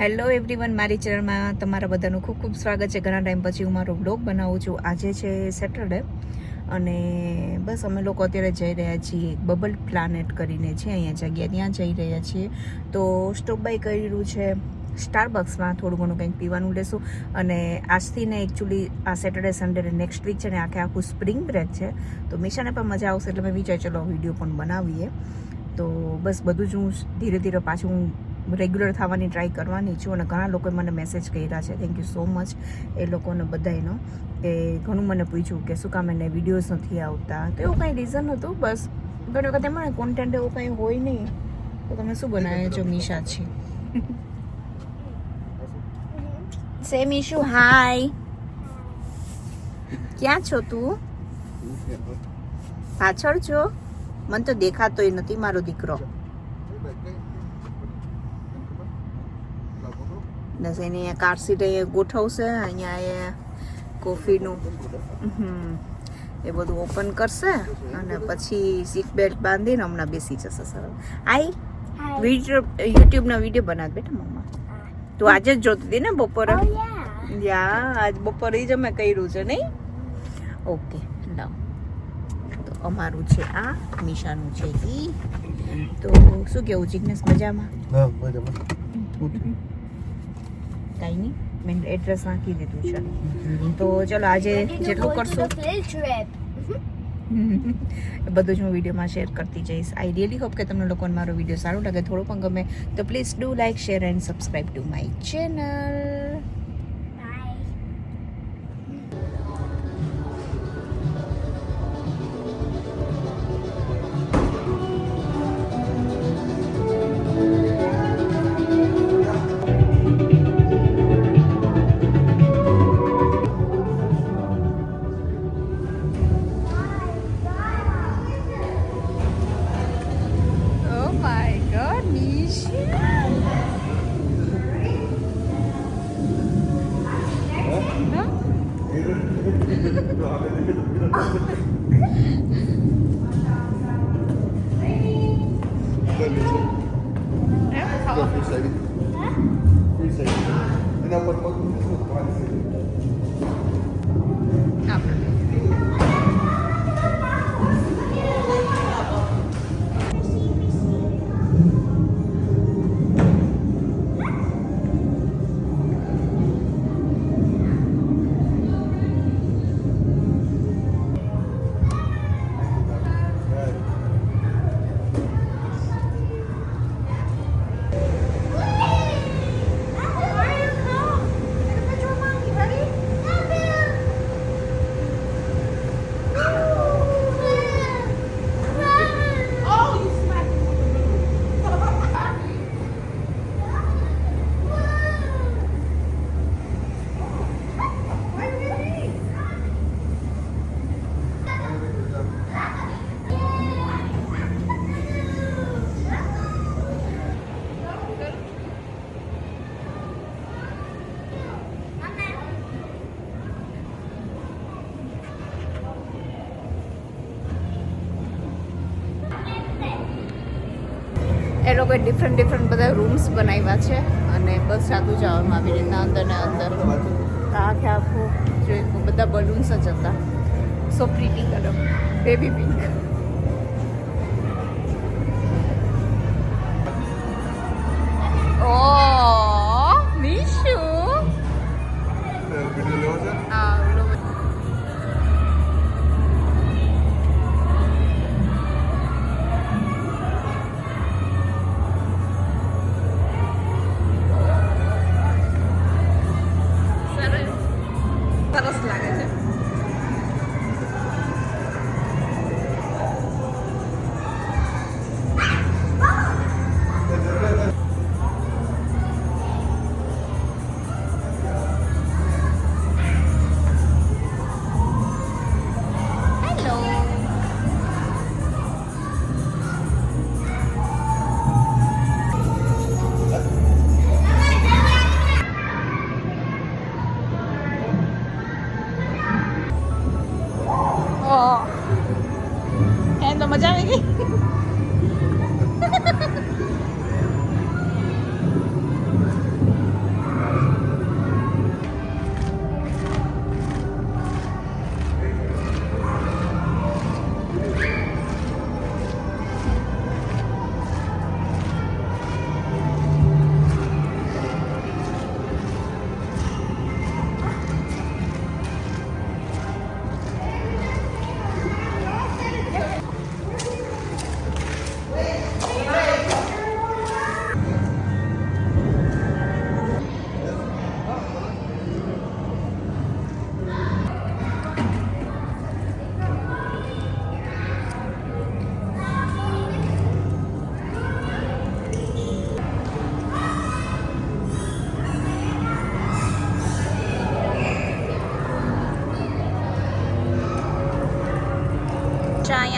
Hello everyone, મારી ચેનલમાં તમારા બધાનું ખૂબ ખૂબ સ્વાગત છે. ઘણા ટાઈમ પછી હું મારો બ્લોગ બનાવું છું. આજે છે સેટરડે અને બસ અમે લોકો અત્યારે જઈ રહ્યા છીએ બબલ પ્લાનેટ કરીને છે અહીંયા જગ્યા, ત્યાં જઈ રહ્યા છીએ. તો સ્ટોપ બાય કર્યું છે સ્ટારબક્સમાં, થોડું ઘણું કંઈક પીવાનું લેશું. અને આજથી ને એકચ્યુઅલી આ સેટરડે સન્ડે નેક્સ્ટ વીક છે ને આખું સ્પ્રિંગ બ્રેક છે, તો મિશાને પણ મજા આવશે એટલે મેં વિચાર ચલો વિડીયો પણ બનાવીએ. તો બસ બધું જ હું ધીરે ધીરે પાછું હું રેગ્યુલર થવાની ટ્રાય કરવાની છું. અને ઘણા લોકોએ મને મેસેજ કર્યા છે, થેન્ક યુ સો મચ એ લોકોને બધાનો, કે ઘણું મને પૂછ્યું કે શું કામ એને વિડીયોઝ નથી આવતા. તો એવું કંઈ રીઝન હતું, બસ ઘણી વખત એમાં કોન્ટેન્ટ એવું કંઈ હોય નહીં તો તમે શું બનાવે. જો મીશા છે, સે મીશુ હાય, ક્યાં છો તું? પાછળ છો? મને તો દેખાતોય નથી મારો દીકરો. બસ એને અહીંયા કાર સીટ અહીંયા ગોઠવશે, અહીંયા એ કોફીનું એ બધું ઓપન કરશે અને પછી સીટ બેલ્ટ બાંધીને હમણાં બેસી જશે. સરસ. યુટ્યુબના વિડીયો બનાવ બેટા મમ્મા. તું આજે જ જોતી હતી ને બપોરે? યા આજ બપોરે જ અમે કર્યું છે નહીં? ઓકે લાવ. તો અમારું છે આ, મીશાનું છે ઈ. તો શું કેવું જિગ્નેશ, મજામાં? કાંઈ નહીં, મેં એડ્રેસ નાખી દીધું છે. તો ચલો આજે જેટલું કરશું બધું જ હું વિડીયોમાં શેર કરતી જઈશ. આઈ રિયલી હોપ કે તમને લોકોને મારો વિડીયો સારો લાગે, થોડું પણ ગમે તો please do like, share and subscribe to my channel. એ લોકોએ ડિફરન્ટ બધા રૂમ્સ બનાવ્યા છે અને બસ જાતું જવામાં આવી રીતના અંદર ને અંદર આખે આખું જોઈ બધા બલૂન્સ જ હતા. સો પ્રીટી કલર, બેબી પિંક. ઓ મીશુ સરસ લાગે છે.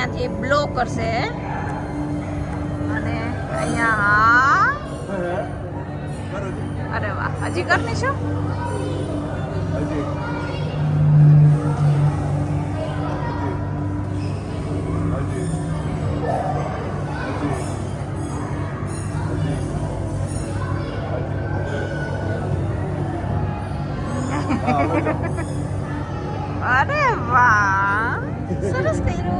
અહીંયાથી બ્લો કરશે અને અહીંયા અરે વાહ હજી કરની છો અરે વાહ સરસ કર્યું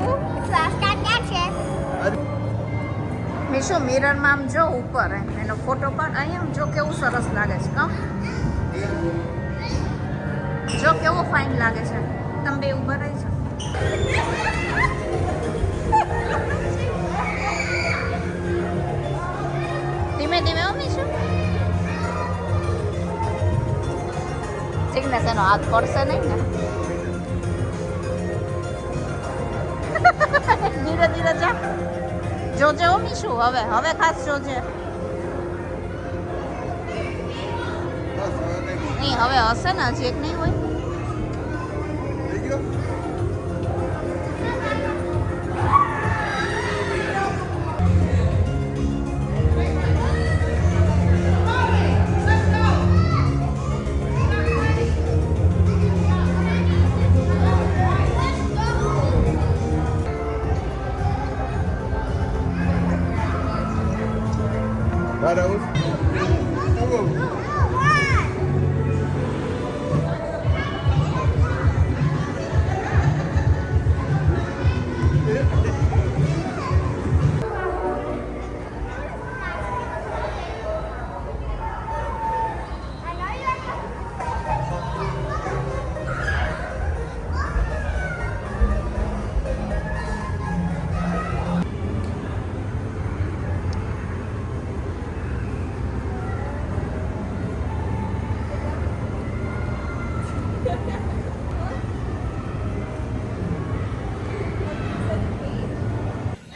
મીશો મિરરમાં આમ જો ઉપર એનો ફોટો પણ અહીંયા જો કેવું સરસ લાગે છે કમ જો કેવો ફાઇન લાગે છે તમે બે ઉભા રહી છો ધીમે ધીમે મીશો જિગ્નેશ એનો હાથ પડશે નહીં ને ધીરે ધીરે જા જોજે હો મીશુ હવે ખાસ જોજે નહીં હવે હશે ને હજી એક નહીં હોય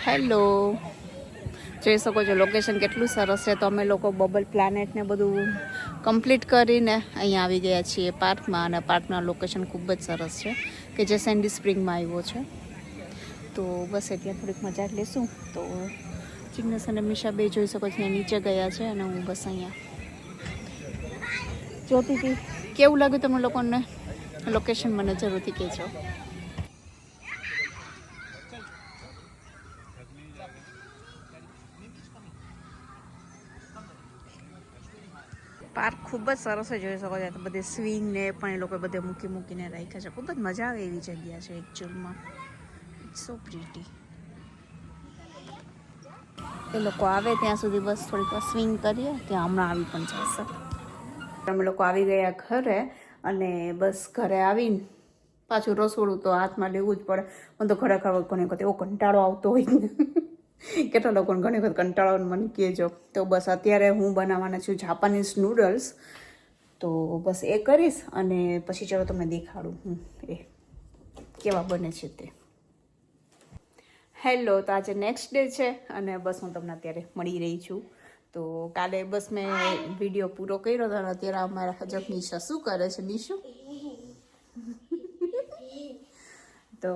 હેલો જોઈ શકો છો લોકેશન કેટલું સરસ છે તો અમે લોકો બબલ પ્લાનેટ ને બધું કમ્પ્લીટ કરીને અહીંયા આવી ગયા છીએ પાર્કમાં અને પાર્કના લોકેશન ખૂબ જ સરસ છે કે જે સેન્ડી સ્પ્રિંગમાં આવ્યો છે તો બસ એટલે થોડીક મજા લેશું તો જિગ્નેશ અને મિશા બે જોઈ શકો છો અહીંયા નીચે ગયા છે અને હું બસ અહીંયા જોતી હતી કેવું લાગ્યું તમને લોકોને લોકેશન મને જરૂરથી કહેજો પાર્ક ખૂબ જ સરસ જોઈ શકો છો બધે સ્વિંગ ને પણ એ લોકો બધે મૂકીને રાખ્યા છે ખૂબ જ મજા આવે એવી જગ્યા છે એકચ્યુઅલમાં ઇટ્સ સો પ્રીટી એ લોકો આવે ત્યાં સુધી બસ થોડીક સ્વિંગ કરીએ ત્યાં હમણાં આવી પણ જશે અમે લોકો આવી ગયા ઘરે અને બસ ઘરે આવીને પાછું રસોડું તો હાથમાં લેવું જ પડે મને તો ખરેખર ઘણી વખત એવો કંટાળો આવતો હોય ને કેટલા લોકોને ઘણી વખત કંટાળો મને કહેજો તો બસ અત્યારે હું બનાવવાના છું જાપાનીઝ નૂડલ્સ તો બસ એ કરીશ અને પછી ચાલો તમને દેખાડું હું એ કેવા બને છે તે હેલો તો આજે નેક્સ્ટ ડે છે અને બસ હું તમને અત્યારે મળી રહી છું તો કાલે બસ મેં વિડીયો પૂરો કર્યો હતો અને અત્યારે અમારા હજબ નિશા શું કરે છે નિશુ તો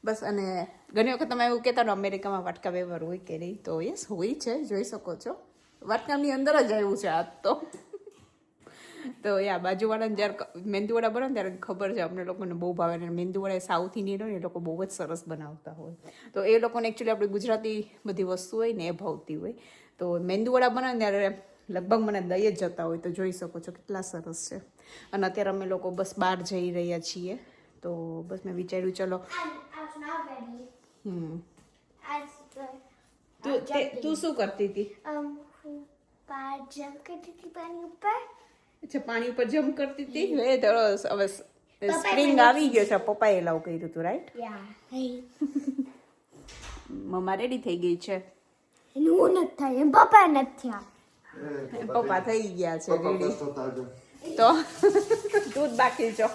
બસ અને ઘણી વખત તમે એવું કહેતા અમેરિકામાં વાટકા વ્યવહાર હોય કે નહીં તો યસ હોય છે જોઈ શકો છો વાટકાની અંદર જ આવ્યું છે આ તો યા બાજુવાળાને જ્યારે મેંદુવડા બને ત્યારે ખબર છે અમને લોકોને બહુ ભાવે ને મેંદુવડા સાઉથ ઇન્ડિયન હોય ને એ લોકો બહુ જ સરસ બનાવતા હોય તો એ લોકોને એકચ્યુઅલી આપણી ગુજરાતી બધી વસ્તુ હોય ને એ ભાવતી હોય તો મેંદુવડા બનાવે ત્યારે લગભગ મને દઈ જ જતા હોય તો જોઈ શકો છો કેટલા સરસ છે અને અત્યારે અમે લોકો બસ બહાર જઈ રહ્યા છીએ તો બસ મેં વિચાર્યું ચલો તું શું કરતી હતી અચ્છા પાણી ઉપર જમ્પ કરતી હતી હવે સ્પ્રિંગ આવી ગયો છે પપ્પાએ એલાવ કર્યું હતું રાઈટ મમ્મા રેડી થઈ ગઈ છે પપ્પા થઈ ગયા છે રેડી તો તું જ બાકી છો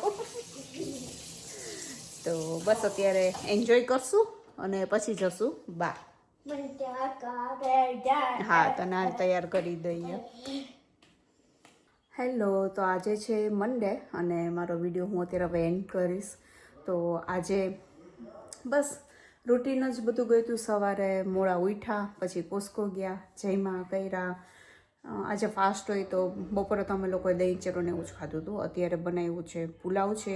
તો બસ અત્યારે એન્જોય કરશું અને પછી જશું બહાર હા તને તૈયાર કરી દઈએ હેલો તો આજે છે મંડે અને મારો વિડીયો હું અત્યારે હવે એન્ડ કરીશ તો આજે બસ રૂટીન જ બધું ગયું હતું. સવારે મોડા ઉઠ્યા, પછી કોસ્કો ગયા, જયમાં કર્યા. આજે ફાસ્ટ હોય તો બપોરે તો અમે લોકોએ દહીં ચેરોને એવું જ ખાધું હતું. અત્યારે બનાવ્યું છે પુલાવ છે,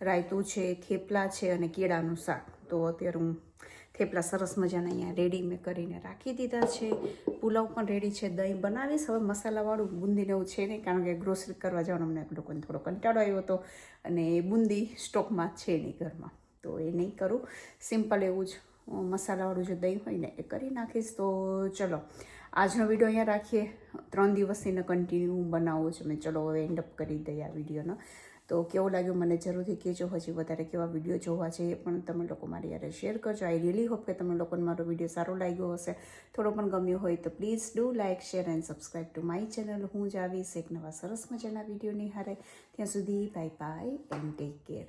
રાયતું છે, થેપલા છે અને કેળાનું શાક. તો અત્યારે હું થેપલા સરસ મજાના અહીંયા રેડી મેં કરીને રાખી દીધા છે. પુલાવ પણ રેડી છે. દહીં બનાવીશ હવે મસાલાવાળું. બુંદીને એવું છે નહીં, કારણ કે ગ્રોસરી કરવા જવાનું અમને લોકોને થોડો કંટાળો આવ્યો હતો અને બુંદી સ્ટોકમાં છે નહીં ઘરમાં, તો એ નહીં કરું. સિમ્પલ એવું જ મસાલાવાળું જે દહીં હોય ને એ કરી નાખીશ. તો ચલો આજનો વિડીયો અહીંયા રાખીએ. 3 દિવસથી કન્ટિન્યુ બનાવું છું મેં. ચલો હવે એન્ડ અપ કરી દઈએ આ વિડીયોનો. તો કેવું લાગ્યું મને જરૂરથી કહેજો. હજી વધારે કેવા વિડીયો જોવા છે એ પણ તમે લોકો મારી યારે શેર કરજો. આઈ રિયલી હોપ કે તમે લોકોને મારો વિડીયો સારો લાગ્યો હશે, થોડો પણ ગમ્યો હોય તો please do like, share and subscribe to my channel. હું જ આવીશ એક નવા સરસ મજાના વિડીયોની હારે. ત્યાં સુધી bye bye and take care.